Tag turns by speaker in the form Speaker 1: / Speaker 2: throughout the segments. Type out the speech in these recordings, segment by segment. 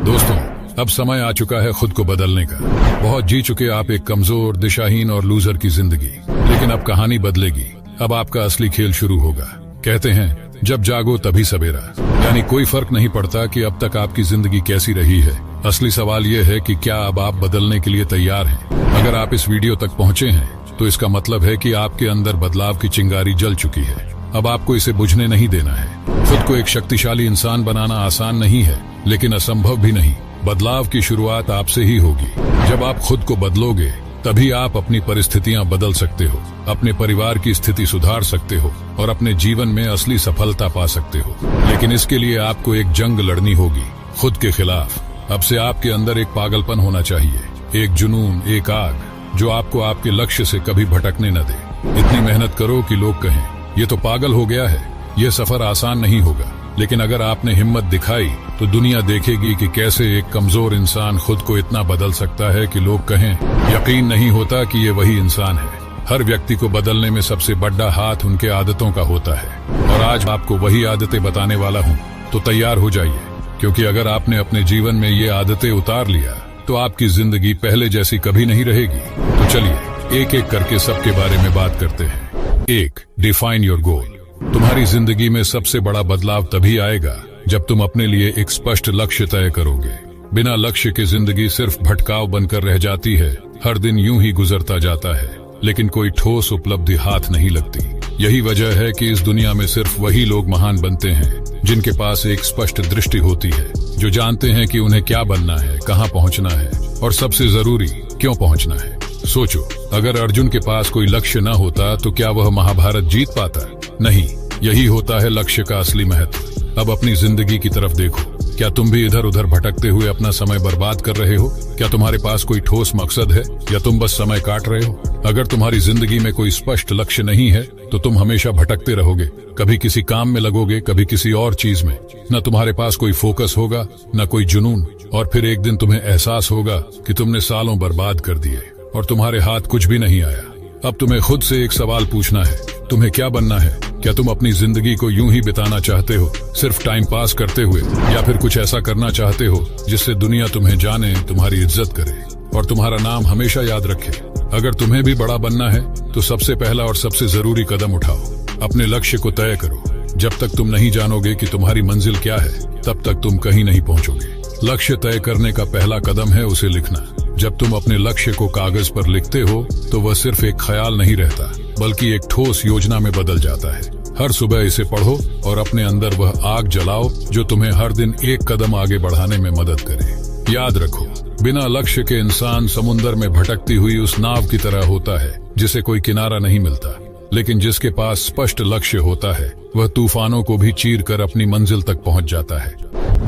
Speaker 1: दोस्तों, अब समय आ चुका है खुद को बदलने का। बहुत जी चुके आप एक कमजोर, दिशाहीन और लूजर की जिंदगी, लेकिन अब कहानी बदलेगी। अब आपका असली खेल शुरू होगा। कहते हैं जब जागो तभी सवेरा, यानी कोई फर्क नहीं पड़ता कि अब तक आपकी जिंदगी कैसी रही है। असली सवाल यह है कि क्या अब आप बदलने के लिए तैयार हैं? अगर आप इस वीडियो तक पहुंचे हैं तो इसका मतलब है कि आपके अंदर बदलाव की चिंगारी जल चुकी है। अब आपको इसे बुझने नहीं देना है। खुद को एक शक्तिशाली इंसान बनाना आसान नहीं है, लेकिन असंभव भी नहीं। बदलाव की शुरुआत आपसे ही होगी। जब आप खुद को बदलोगे तभी आप अपनी परिस्थितियां बदल सकते हो, अपने परिवार की स्थिति सुधार सकते हो और अपने जीवन में असली सफलता पा सकते हो। लेकिन इसके लिए आपको एक जंग लड़नी होगी, खुद के खिलाफ। अब से आपके अंदर एक पागलपन होना चाहिए, एक जुनून, एक आग जो आपको आपके लक्ष्य से कभी भटकने न दे। इतनी मेहनत करो कि लोग कहें ये तो पागल हो गया है। यह सफर आसान नहीं होगा, लेकिन अगर आपने हिम्मत दिखाई तो दुनिया देखेगी कि कैसे एक कमजोर इंसान खुद को इतना बदल सकता है कि लोग कहें यकीन नहीं होता कि ये वही इंसान है। हर व्यक्ति को बदलने में सबसे बड़ा हाथ उनके आदतों का होता है, और आज आपको वही आदतें बताने वाला हूँ। तो तैयार हो जाइए, क्योंकि अगर आपने अपने जीवन में ये आदतें उतार लिया तो आपकी जिंदगी पहले जैसी कभी नहीं रहेगी। तो चलिए एक एक करके सबके बारे में बात करते हैं। 1. Define your goal. तुम्हारी जिंदगी में सबसे बड़ा बदलाव तभी आएगा जब तुम अपने लिए एक स्पष्ट लक्ष्य तय करोगे। बिना लक्ष्य के जिंदगी सिर्फ भटकाव बनकर रह जाती है। हर दिन यूं ही गुजरता जाता है, लेकिन कोई ठोस उपलब्धि हाथ नहीं लगती। यही वजह है कि इस दुनिया में सिर्फ वही लोग महान बनते हैं जिनके पास एक स्पष्ट दृष्टि होती है, जो जानते हैं कि उन्हें क्या बनना है, कहां पहुंचना है और सबसे जरूरी क्यों पहुंचना है। सोचो, अगर अर्जुन के पास कोई लक्ष्य न होता तो क्या वह महाभारत जीत पाता? नहीं। यही होता है लक्ष्य का असली महत्व। अब अपनी जिंदगी की तरफ देखो। क्या तुम भी इधर उधर भटकते हुए अपना समय बर्बाद कर रहे हो? क्या तुम्हारे पास कोई ठोस मकसद है या तुम बस समय काट रहे हो? अगर तुम्हारी जिंदगी में कोई स्पष्ट लक्ष्य नहीं है तो तुम हमेशा भटकते रहोगे। कभी किसी काम में लगोगे, कभी किसी और चीज में। न तुम्हारे पास कोई फोकस होगा, न कोई जुनून, और फिर एक दिन तुम्हें एहसास होगा कि तुमने सालों बर्बाद कर दिए और तुम्हारे हाथ कुछ भी नहीं आया। अब तुम्हें खुद से एक सवाल पूछना है, तुम्हें क्या बनना है? क्या तुम अपनी जिंदगी को यूं ही बिताना चाहते हो, सिर्फ टाइम पास करते हुए, या फिर कुछ ऐसा करना चाहते हो जिससे दुनिया तुम्हें जाने, तुम्हारी इज्जत करे और तुम्हारा नाम हमेशा याद रखे? अगर तुम्हें भी बड़ा बनना है तो सबसे पहला और सबसे जरूरी कदम उठाओ। अपने लक्ष्य को तय करो। जब तक तुम नहीं जानोगे कि तुम्हारी मंजिल क्या है, तब तक तुम कहीं नहीं पहुंचोगे। लक्ष्य तय करने का पहला कदम है उसे लिखना। जब तुम अपने लक्ष्य को कागज पर लिखते हो तो वह सिर्फ एक ख्याल नहीं रहता, बल्कि एक ठोस योजना में बदल जाता है। हर सुबह इसे पढ़ो और अपने अंदर वह आग जलाओ जो तुम्हें हर दिन एक कदम आगे बढ़ाने में मदद करे। याद रखो, बिना लक्ष्य के इंसान समुद्र में भटकती हुई उस नाव की तरह होता है जिसे कोई किनारा नहीं मिलता, लेकिन जिसके पास स्पष्ट लक्ष्य होता है वह तूफानों को भी चीर कर अपनी मंजिल तक पहुंच जाता है।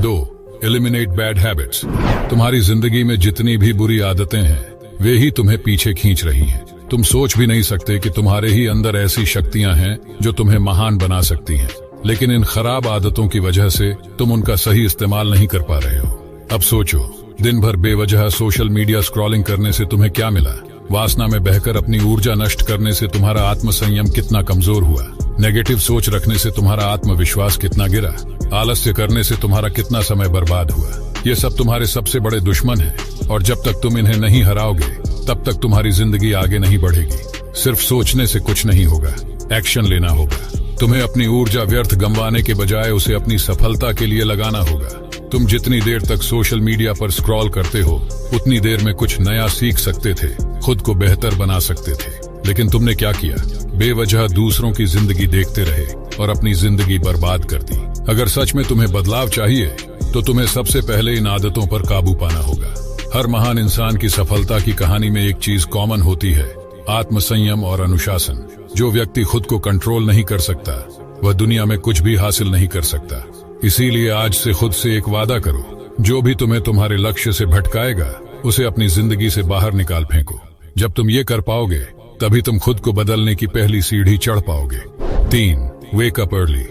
Speaker 1: 2. Eliminate bad habits. तुम्हारी जिंदगी में जितनी भी बुरी आदतें हैं वे ही तुम्हें पीछे खींच रही हैं। तुम सोच भी नहीं सकते कि तुम्हारे ही अंदर ऐसी शक्तियां हैं जो तुम्हें महान बना सकती हैं, लेकिन इन खराब आदतों की वजह से तुम उनका सही इस्तेमाल नहीं कर पा रहे हो। अब सोचो, दिन भर बेवजह सोशल मीडिया स्क्रॉलिंग करने से तुम्हें क्या मिला? वासना में बहकर अपनी ऊर्जा नष्ट करने से तुम्हारा आत्मसंयम कितना कमजोर हुआ? नेगेटिव सोच रखने से तुम्हारा आत्मविश्वास कितना गिरा? आलस्य करने से तुम्हारा कितना समय बर्बाद हुआ? ये सब तुम्हारे सबसे बड़े दुश्मन हैं, और जब तक तुम इन्हें नहीं हराओगे तब तक तुम्हारी जिंदगी आगे नहीं बढ़ेगी। सिर्फ सोचने से कुछ नहीं होगा, एक्शन लेना होगा। तुम्हें अपनी ऊर्जा व्यर्थ गंवाने के बजाय उसे अपनी सफलता के लिए लगाना होगा। तुम जितनी देर तक सोशल मीडिया पर स्क्रॉल करते हो उतनी देर में कुछ नया सीख सकते थे, खुद को बेहतर बना सकते थे, लेकिन तुमने क्या किया? बेवजह दूसरों की जिंदगी देखते रहे और अपनी जिंदगी बर्बाद कर दी। अगर सच में तुम्हें बदलाव चाहिए तो तुम्हें सबसे पहले इन आदतों पर काबू पाना होगा। हर महान इंसान की सफलता की कहानी में एक चीज कॉमन होती है, आत्मसंयम और अनुशासन। जो व्यक्ति खुद को कंट्रोल नहीं कर सकता वह दुनिया में कुछ भी हासिल नहीं कर सकता। इसीलिए आज से खुद से एक वादा करो, जो भी तुम्हें तुम्हारे लक्ष्य से भटकाएगा उसे अपनी जिंदगी से बाहर निकाल फेंको। जब तुम ये कर पाओगे तभी तुम खुद को बदलने की पहली सीढ़ी चढ़ पाओगे। 3. Wake up early.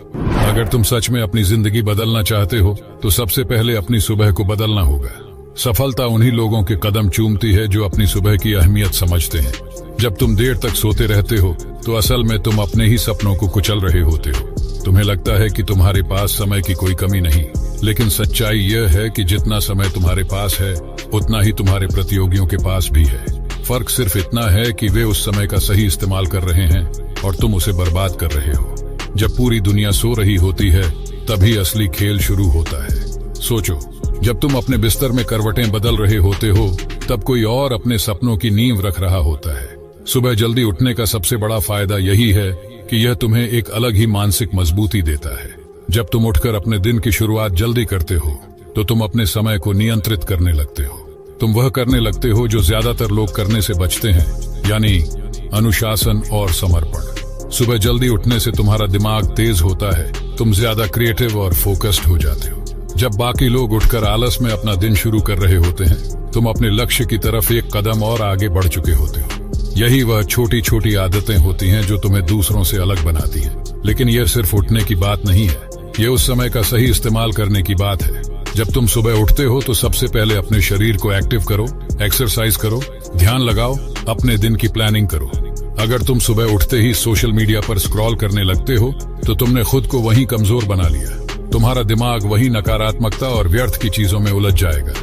Speaker 1: अगर तुम सच में अपनी जिंदगी बदलना चाहते हो तो सबसे पहले अपनी सुबह को बदलना होगा। सफलता उन्हीं लोगों के कदम चूमती है जो अपनी सुबह की अहमियत समझते हैं। जब तुम देर तक सोते रहते हो तो असल में तुम अपने ही सपनों को कुचल रहे होते हो। तुम्हें लगता है कि तुम्हारे पास समय की कोई कमी नहीं, लेकिन सच्चाई यह है कि जितना समय तुम्हारे पास है उतना ही तुम्हारे प्रतियोगियों के पास भी है। फर्क सिर्फ इतना है कि वे उस समय का सही इस्तेमाल कर रहे हैं और तुम उसे बर्बाद कर रहे हो। जब पूरी दुनिया सो रही होती है तभी असली खेल शुरू होता है। सोचो, जब तुम अपने बिस्तर में करवटें बदल रहे होते हो तब कोई और अपने सपनों की नींव रख रहा होता है। सुबह जल्दी उठने का सबसे बड़ा फायदा यही है कि यह तुम्हें एक अलग ही मानसिक मजबूती देता है। जब तुम उठकर अपने दिन की शुरुआत जल्दी करते हो तो तुम अपने समय को नियंत्रित करने लगते हो। तुम वह करने लगते हो जो ज्यादातर लोग करने से बचते हैं, यानी अनुशासन और समर्पण। सुबह जल्दी उठने से तुम्हारा दिमाग तेज होता है, तुम ज्यादा क्रिएटिव और फोकस्ड हो जाते हो। जब बाकी लोग उठकर आलस में अपना दिन शुरू कर रहे होते हैं, तुम अपने लक्ष्य की तरफ एक कदम और आगे बढ़ चुके होते हो। यही वह छोटी छोटी आदतें होती हैं जो तुम्हें दूसरों से अलग बनाती हैं। लेकिन यह सिर्फ उठने की बात नहीं है, यह उस समय का सही इस्तेमाल करने की बात है। जब तुम सुबह उठते हो तो सबसे पहले अपने शरीर को एक्टिव करो, एक्सरसाइज करो, ध्यान लगाओ, अपने दिन की प्लानिंग करो। अगर तुम सुबह उठते ही सोशल मीडिया पर स्क्रॉल करने लगते हो तो तुमने खुद को वहीं कमजोर बना लिया। तुम्हारा दिमाग वही नकारात्मकता और व्यर्थ की चीजों में उलझ जाएगा।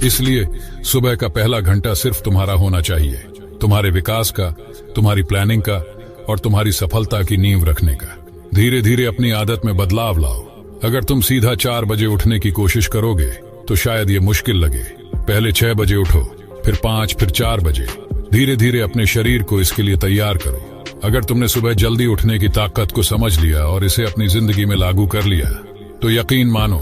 Speaker 1: इसलिए सुबह का पहला घंटा सिर्फ तुम्हारा होना चाहिए, तुम्हारे विकास का, तुम्हारी प्लानिंग का और तुम्हारी सफलता की नींव रखने का। धीरे धीरे अपनी आदत में बदलाव लाओ। अगर तुम सीधा 4 बजे उठने की कोशिश करोगे तो शायद ये मुश्किल लगे। पहले 6 बजे उठो, फिर 5, फिर 4 बजे। धीरे धीरे अपने शरीर को इसके लिए तैयार करो। अगर तुमने सुबह जल्दी उठने की ताकत को समझ लिया और इसे अपनी जिंदगी में लागू कर लिया तो यकीन मानो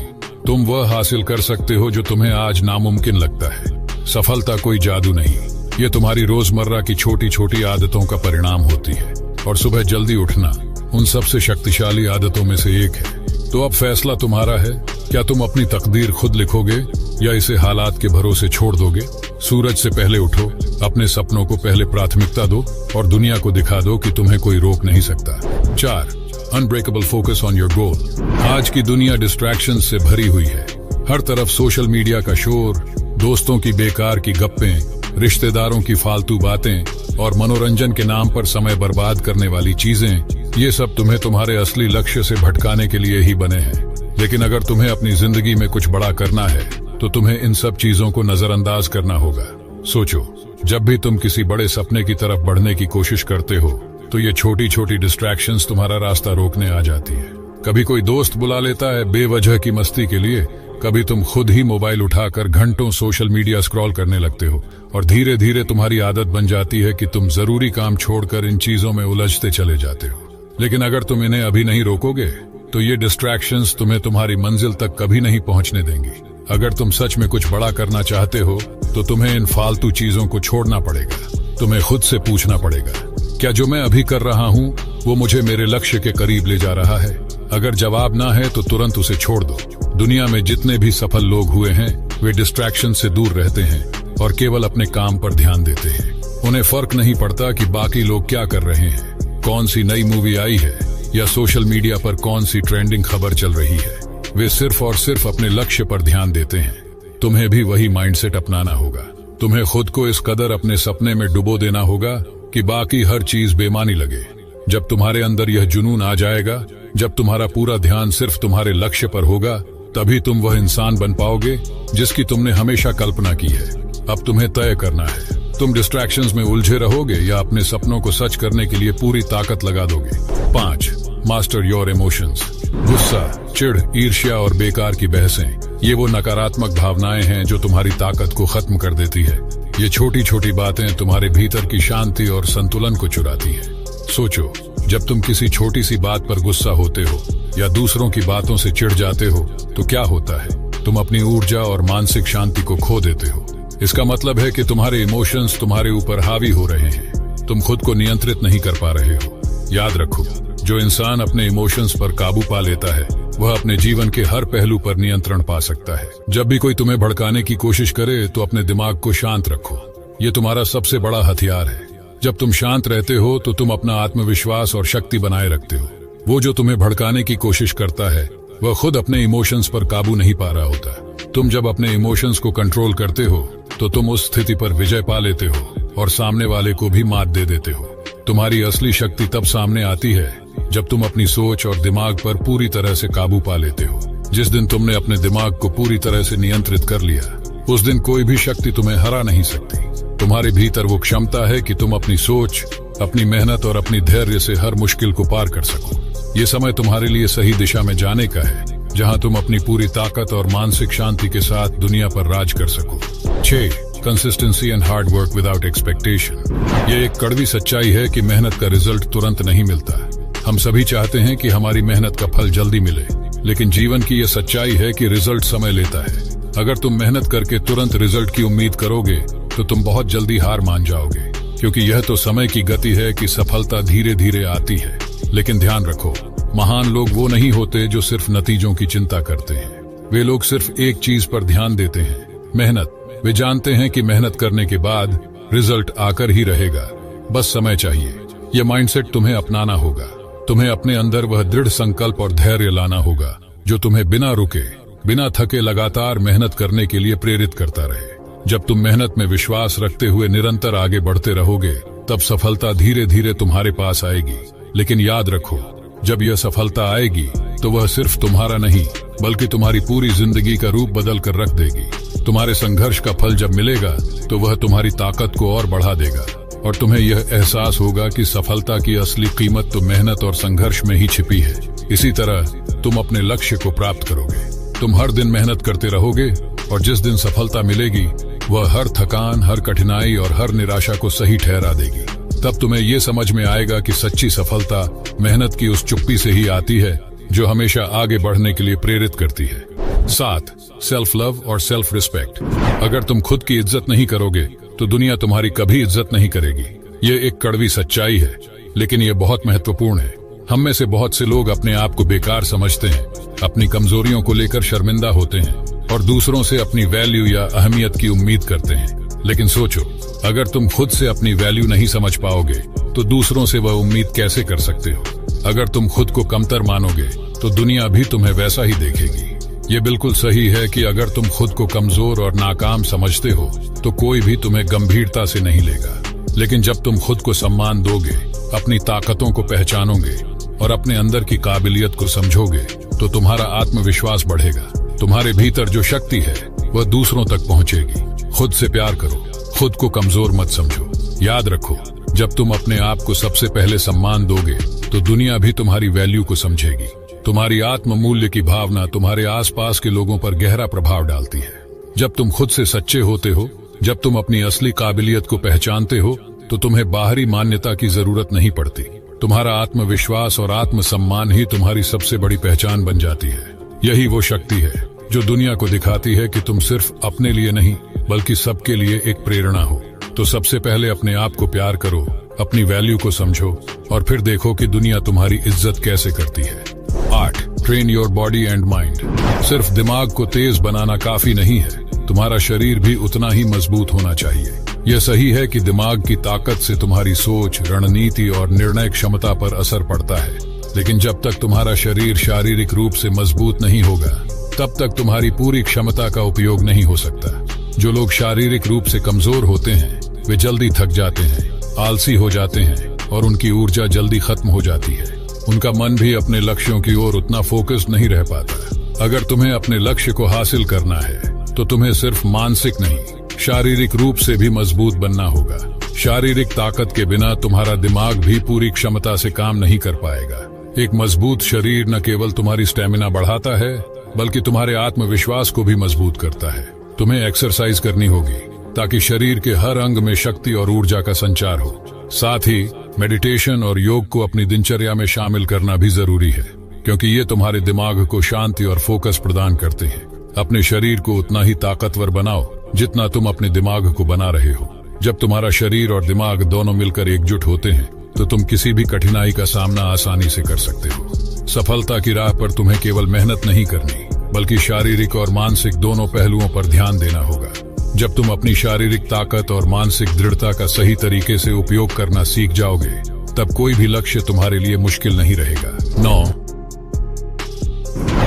Speaker 1: तुम वह हासिल कर सकते हो जो तुम्हें आज नामुमकिन लगता है। सफलता कोई जादू नहीं, ये तुम्हारी रोजमर्रा की छोटी छोटी आदतों का परिणाम होती है। और सुबह जल्दी उठना उन सबसे शक्तिशाली आदतों में से एक है। तो अब फैसला तुम्हारा है, क्या तुम अपनी तकदीर खुद लिखोगे या इसे हालात के भरोसे छोड़ दोगे। सूरज से पहले उठो, अपने सपनों को पहले प्राथमिकता दो और दुनिया को दिखा दो कि तुम्हें कोई रोक नहीं सकता। 4, unbreakable focus on your goal. आज की दुनिया डिस्ट्रैक्शन से भरी हुई है। हर तरफ सोशल मीडिया का शोर, दोस्तों की बेकार की गप्पें, रिश्तेदारों की फालतू बातें और मनोरंजन के नाम पर समय बर्बाद करने वाली चीजें, ये सब तुम्हें तुम्हारे असली लक्ष्य से भटकाने के लिए ही बने हैं। लेकिन अगर तुम्हें अपनी जिंदगी में कुछ बड़ा करना है तो तुम्हें इन सब चीजों को नजरअंदाज करना होगा। सोचो, जब भी तुम किसी बड़े सपने की तरफ बढ़ने की कोशिश करते हो तो ये छोटी छोटी डिस्ट्रैक्शंस तुम्हारा रास्ता रोकने आ जाती है। कभी कोई दोस्त बुला लेता है बेवजह की मस्ती के लिए, कभी तुम खुद ही मोबाइल उठाकर घंटों सोशल मीडिया स्क्रॉल करने लगते हो और धीरे धीरे तुम्हारी आदत बन जाती है कि तुम जरूरी काम छोड़कर इन चीजों में उलझते चले जाते हो। लेकिन अगर तुम इन्हें अभी नहीं रोकोगे तो ये डिस्ट्रैक्शंस तुम्हें तुम्हारी मंजिल तक कभी नहीं पहुंचने देंगी। अगर तुम सच में कुछ बड़ा करना चाहते हो तो तुम्हें इन फालतू चीजों को छोड़ना पड़ेगा। तुम्हें खुद से पूछना पड़ेगा, क्या जो मैं अभी कर रहा हूं वो मुझे मेरे लक्ष्य के करीब ले जा रहा है। अगर जवाब ना है तो तुरंत उसे छोड़ दो। दुनिया में जितने भी सफल लोग हुए हैं वे डिस्ट्रैक्शन से दूर रहते हैं और केवल अपने काम पर ध्यान देते हैं। उन्हें फर्क नहीं पड़ता कि बाकी लोग क्या कर रहे हैं, कौन सी नई मूवी आई है या सोशल मीडिया पर कौन सी ट्रेंडिंग खबर चल रही है। वे सिर्फ और सिर्फ अपने लक्ष्य पर ध्यान देते हैं। तुम्हें भी वही माइंडसेट अपनाना होगा। तुम्हें खुद को इस कदर अपने सपने में डुबो देना होगा कि बाकी हर चीज बेमानी लगे। जब तुम्हारे अंदर यह जुनून आ जाएगा, जब तुम्हारा पूरा ध्यान सिर्फ तुम्हारे लक्ष्य पर होगा, तभी तुम वह इंसान बन पाओगे जिसकी तुमने हमेशा कल्पना की है। अब तुम्हें तय करना है, तुम डिस्ट्रैक्शंस में उलझे रहोगे या अपने सपनों को सच करने के लिए पूरी ताकत लगा दोगे। 5, मास्टर योर इमोशंस। गुस्सा, चिढ़, ईर्ष्या और बेकार की बहसें, ये वो नकारात्मक भावनाएं हैं जो तुम्हारी ताकत को खत्म कर देती है। ये छोटी छोटी बातें तुम्हारे भीतर की शांति और संतुलन को चुराती हैं। सोचो, जब तुम किसी छोटी सी बात पर गुस्सा होते हो या दूसरों की बातों से चिढ़ जाते हो तो क्या होता है, तुम अपनी ऊर्जा और मानसिक शांति को खो देते हो। इसका मतलब है कि तुम्हारे इमोशंस तुम्हारे ऊपर हावी हो रहे हैं, तुम खुद को नियंत्रित नहीं कर पा रहे हो। याद रखो, जो इंसान अपने इमोशंस पर काबू पा लेता है वह अपने जीवन के हर पहलू पर नियंत्रण पा सकता है। जब भी कोई तुम्हें भड़काने की कोशिश करे तो अपने दिमाग को शांत रखो, ये तुम्हारा सबसे बड़ा हथियार है। जब तुम शांत रहते हो तो तुम अपना आत्मविश्वास और शक्ति बनाए रखते हो। वो जो तुम्हें भड़काने की कोशिश करता है वह खुद अपने इमोशंस पर काबू नहीं पा रहा होता। तुम जब अपने इमोशंस को कंट्रोल करते हो तो तुम उस स्थिति पर विजय पा लेते हो और सामने वाले को भी मात दे देते हो। तुम्हारी असली शक्ति तब सामने आती है जब तुम अपनी सोच और दिमाग पर पूरी तरह से काबू पा लेते हो। जिस दिन तुमने अपने दिमाग को पूरी तरह से नियंत्रित कर लिया, उस दिन कोई भी शक्ति तुम्हें हरा नहीं सकती। तुम्हारे भीतर वो क्षमता है कि तुम अपनी सोच, अपनी मेहनत और अपनी धैर्य से हर मुश्किल को पार कर सको। ये समय तुम्हारे लिए सही दिशा में जाने का है, जहां तुम अपनी पूरी ताकत और मानसिक शांति के साथ दुनिया पर राज कर सको। 6. Consistency and hard work without expectation. ये एक कड़वी सच्चाई है कि मेहनत का रिजल्ट तुरंत नहीं मिलता। हम सभी चाहते हैं कि हमारी मेहनत का फल जल्दी मिले, लेकिन जीवन की यह सच्चाई है कि रिजल्ट समय लेता है। अगर तुम मेहनत करके तुरंत रिजल्ट की उम्मीद करोगे तो तुम बहुत जल्दी हार मान जाओगे, क्योंकि यह तो समय की गति है कि सफलता धीरे धीरे आती है। लेकिन ध्यान रखो, महान लोग वो नहीं होते जो सिर्फ नतीजों की चिंता करते हैं। वे लोग सिर्फ एक चीज पर ध्यान देते हैं, मेहनत। वे जानते हैं कि मेहनत करने के बाद रिजल्ट आकर ही रहेगा, बस समय चाहिए। यह माइंडसेट तुम्हें अपनाना होगा। तुम्हें अपने अंदर वह दृढ़ संकल्प और धैर्य लाना होगा जो तुम्हें बिना रुके, बिना थके लगातार मेहनत करने के लिए प्रेरित करता रहे। जब तुम मेहनत में विश्वास रखते हुए निरंतर आगे बढ़ते रहोगे, तब सफलता धीरे धीरे तुम्हारे पास आएगी। लेकिन याद रखो, जब यह सफलता आएगी तो वह सिर्फ तुम्हारा नहीं, बल्कि तुम्हारी पूरी जिंदगी का रूप बदल कर रख देगी। तुम्हारे संघर्ष का फल जब मिलेगा तो वह तुम्हारी ताकत को और बढ़ा देगा, और तुम्हें यह एहसास होगा कि सफलता की असली कीमत तो मेहनत और संघर्ष में ही छिपी है। इसी तरह तुम अपने लक्ष्य को प्राप्त करोगे। तुम हर दिन मेहनत करते रहोगे, और जिस दिन सफलता मिलेगी वह हर थकान, हर कठिनाई और हर निराशा को सही ठहरा देगी। तब तुम्हें यह समझ में आएगा कि सच्ची सफलता मेहनत की उस चुप्पी से ही आती है जो हमेशा आगे बढ़ने के लिए प्रेरित करती है। 7. सेल्फ लव और सेल्फ रिस्पेक्ट। अगर तुम खुद की इज्जत नहीं करोगे तो दुनिया तुम्हारी कभी इज्जत नहीं करेगी। ये एक कड़वी सच्चाई है, लेकिन ये बहुत महत्वपूर्ण है। हम में से बहुत से लोग अपने आप को बेकार समझते हैं, अपनी कमजोरियों को लेकर शर्मिंदा होते हैं और दूसरों से अपनी वैल्यू या अहमियत की उम्मीद करते हैं। लेकिन सोचो, अगर तुम खुद से अपनी वैल्यू नहीं समझ पाओगे तो दूसरों से वह उम्मीद कैसे कर सकते हो? अगर तुम खुद को कमतर मानोगे तो दुनिया भी तुम्हें वैसा ही देखेगी। ये बिल्कुल सही है कि अगर तुम खुद को कमजोर और नाकाम समझते हो तो कोई भी तुम्हें गंभीरता से नहीं लेगा। लेकिन जब तुम खुद को सम्मान दोगे, अपनी ताकतों को पहचानोगे और अपने अंदर की काबिलियत को समझोगे, तो तुम्हारा आत्मविश्वास बढ़ेगा। तुम्हारे भीतर जो शक्ति है वह दूसरों तक पहुंचेगी। खुद से प्यार करो, खुद को कमजोर मत समझो। याद रखो, जब तुम अपने आप को सबसे पहले सम्मान दोगे तो दुनिया भी तुम्हारी वैल्यू को समझेगी। तुम्हारी आत्म मूल्य की भावना तुम्हारे आसपास के लोगों पर गहरा प्रभाव डालती है। जब तुम खुद से सच्चे होते हो, जब तुम अपनी असली काबिलियत को पहचानते हो, तो तुम्हें बाहरी मान्यता की जरूरत नहीं पड़ती। तुम्हारा आत्मविश्वास और आत्मसम्मान ही तुम्हारी सबसे बड़ी पहचान बन जाती है। यही वो शक्ति है जो दुनिया को दिखाती है कि तुम सिर्फ अपने लिए नहीं, बल्कि सबके लिए एक प्रेरणा हो। तो सबसे पहले अपने आप को प्यार करो, अपनी वैल्यू को समझो और फिर देखो कि दुनिया तुम्हारी इज्जत कैसे करती है। 8. Train your body and mind. सिर्फ दिमाग को तेज बनाना काफी नहीं है, तुम्हारा शरीर भी उतना ही मजबूत होना चाहिए। यह सही है कि दिमाग की ताकत से तुम्हारी सोच, रणनीति और निर्णय क्षमता पर असर पड़ता है, लेकिन जब तक तुम्हारा शरीर शारीरिक रूप से मजबूत नहीं होगा, तब तक तुम्हारी पूरी क्षमता का उपयोग नहीं हो सकता। जो लोग शारीरिक रूप से कमजोर होते हैं वे जल्दी थक जाते हैं, आलसी हो जाते हैं और उनकी ऊर्जा जल्दी खत्म हो जाती है। उनका मन भी अपने लक्ष्यों की ओर उतना फोकस्ड नहीं रह पाता। अगर तुम्हें अपने लक्ष्य को हासिल करना है तो तुम्हें सिर्फ मानसिक नहीं, शारीरिक रूप से भी मजबूत बनना होगा। शारीरिक ताकत के बिना तुम्हारा दिमाग भी पूरी क्षमता से काम नहीं कर पाएगा। एक मजबूत शरीर न केवल तुम्हारी स्टेमिना बढ़ाता है, बल्कि तुम्हारे आत्मविश्वास को भी मजबूत करता है। तुम्हें एक्सरसाइज करनी होगी ताकि शरीर के हर अंग में शक्ति और ऊर्जा का संचार हो। साथ ही मेडिटेशन और योग को अपनी दिनचर्या में शामिल करना भी जरूरी है, क्योंकि ये तुम्हारे दिमाग को शांति और फोकस प्रदान करते हैं। अपने शरीर को उतना ही ताकतवर बनाओ जितना तुम अपने दिमाग को बना रहे हो। जब तुम्हारा शरीर और दिमाग दोनों मिलकर एकजुट होते हैं तो तुम किसी भी कठिनाई का सामना आसानी से कर सकते हो। सफलता की राह पर तुम्हें केवल मेहनत नहीं करनी, बल्कि शारीरिक और मानसिक दोनों पहलुओं पर ध्यान देना होगा। जब तुम अपनी शारीरिक ताकत और मानसिक दृढ़ता का सही तरीके से उपयोग करना सीख जाओगे, तब कोई भी लक्ष्य तुम्हारे लिए मुश्किल नहीं रहेगा। 9.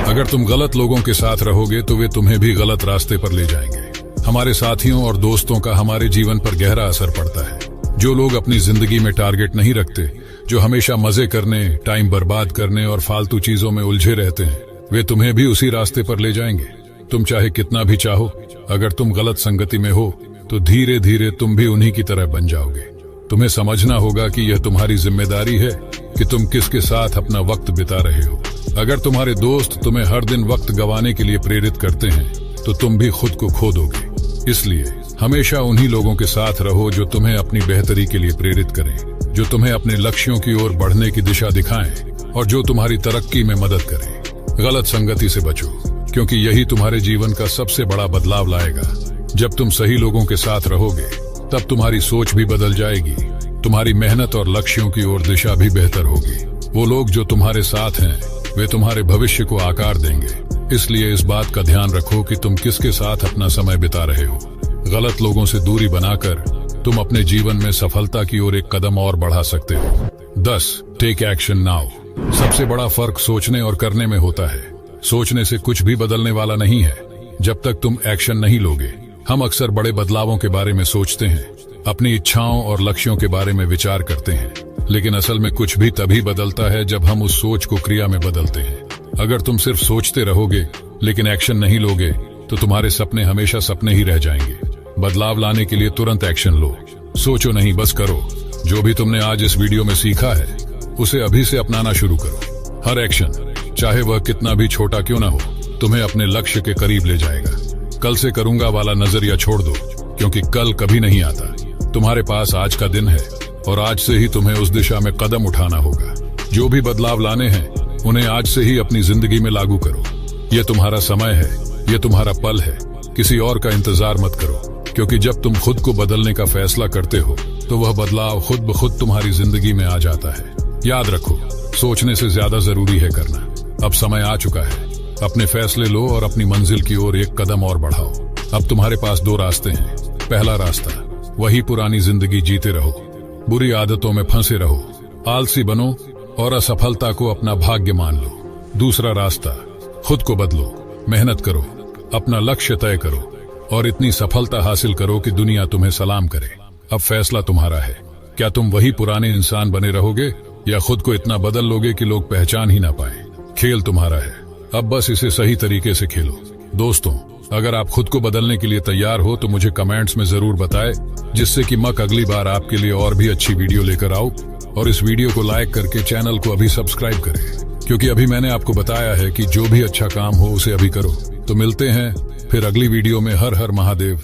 Speaker 1: अगर तुम गलत लोगों के साथ रहोगे तो वे तुम्हें भी गलत रास्ते पर ले जाएंगे। हमारे साथियों और दोस्तों का हमारे जीवन पर गहरा असर पड़ता है। जो लोग अपनी जिंदगी में टारगेट नहीं रखते, जो हमेशा मजे करने, टाइम बर्बाद करने और फालतू चीजों में उलझे रहते हैं, वे तुम्हें भी उसी रास्ते पर ले जाएंगे। तुम चाहे कितना भी चाहो, अगर तुम गलत संगति में हो तो धीरे धीरे तुम भी उन्हीं की तरह बन जाओगे। तुम्हें समझना होगा कि यह तुम्हारी जिम्मेदारी है कि तुम किसके साथ अपना वक्त बिता रहे हो। अगर तुम्हारे दोस्त तुम्हें हर दिन वक्त गंवाने के लिए प्रेरित करते हैं तो तुम भी खुद को खो दोगे। इसलिए हमेशा उन्हीं लोगों के साथ रहो जो तुम्हें अपनी बेहतरी के लिए प्रेरित करें, जो तुम्हें अपने लक्ष्यों की ओर बढ़ने की दिशा दिखाएं और जो तुम्हारी तरक्की में मदद करें। गलत संगति से बचो, क्योंकि यही तुम्हारे जीवन का सबसे बड़ा बदलाव लाएगा। जब तुम सही लोगों के साथ रहोगे तब तुम्हारी सोच भी बदल जाएगी, तुम्हारी मेहनत और लक्ष्यों की ओर दिशा भी बेहतर होगी। वो लोग जो तुम्हारे साथ हैं वे तुम्हारे भविष्य को आकार देंगे। इसलिए इस बात का ध्यान रखो कि तुम किसके साथ अपना समय बिता रहे हो। गलत लोगों से दूरी बनाकर तुम अपने जीवन में सफलता की ओर एक कदम और बढ़ा सकते हो। 10. Take action now. सबसे बड़ा फर्क सोचने और करने में होता है। सोचने से कुछ भी बदलने वाला नहीं है जब तक तुम एक्शन नहीं लोगे। हम अक्सर बड़े बदलावों के बारे में सोचते हैं, अपनी इच्छाओं और लक्ष्यों के बारे में विचार करते हैं, लेकिन असल में कुछ भी तभी बदलता है जब हम उस सोच को क्रिया में बदलते हैं। अगर तुम सिर्फ सोचते रहोगे लेकिन एक्शन नहीं लोगे तो तुम्हारे सपने हमेशा सपने ही रह जाएंगे। बदलाव लाने के लिए तुरंत एक्शन लो। सोचो नहीं, बस करो। जो भी तुमने आज इस वीडियो में सीखा है उसे अभी से अपनाना शुरू करो। हर एक्शन, चाहे वह कितना भी छोटा क्यों ना हो, तुम्हें अपने लक्ष्य के करीब ले जाएगा। कल से करूंगा वाला नजरिया छोड़ दो, क्योंकि कल कभी नहीं आता। तुम्हारे पास आज का दिन है और आज से ही तुम्हें उस दिशा में कदम उठाना होगा। जो भी बदलाव लाने हैं उन्हें आज से ही अपनी जिंदगी में लागू करो। यह तुम्हारा समय है, यह तुम्हारा पल है। किसी और का इंतजार मत करो, क्योंकि जब तुम खुद को बदलने का फैसला करते हो तो वह बदलाव खुद ब खुद तुम्हारी जिंदगी में आ जाता है। याद रखो, सोचने से ज्यादा जरूरी है करना। अब समय आ चुका है, अपने फैसले लो और अपनी मंजिल की ओर एक कदम और बढ़ाओ। अब तुम्हारे पास 2 रास्ते हैं। पहला रास्ता, वही पुरानी जिंदगी जीते रहो, बुरी आदतों में फंसे रहो, आलसी बनो और असफलता को अपना भाग्य मान लो। दूसरा रास्ता, खुद को बदलो, मेहनत करो, अपना लक्ष्य तय करो और इतनी सफलता हासिल करो कि दुनिया तुम्हें सलाम करे। अब फैसला तुम्हारा है। क्या तुम वही पुराने इंसान बने रहोगे या खुद को इतना बदल लोगे कि लोग पहचान ही ना पाए? खेल तुम्हारा है, अब बस इसे सही तरीके से खेलो। दोस्तों, अगर आप खुद को बदलने के लिए तैयार हो तो मुझे कमेंट्स में जरूर बताएं, जिससे कि मैं अगली बार आपके लिए और भी अच्छी वीडियो लेकर आऊं। और इस वीडियो को लाइक करके चैनल को अभी सब्सक्राइब करें, क्योंकि अभी मैंने आपको बताया है कि जो भी अच्छा काम हो उसे अभी करो। तो मिलते हैं फिर अगली वीडियो में। हर हर महादेव।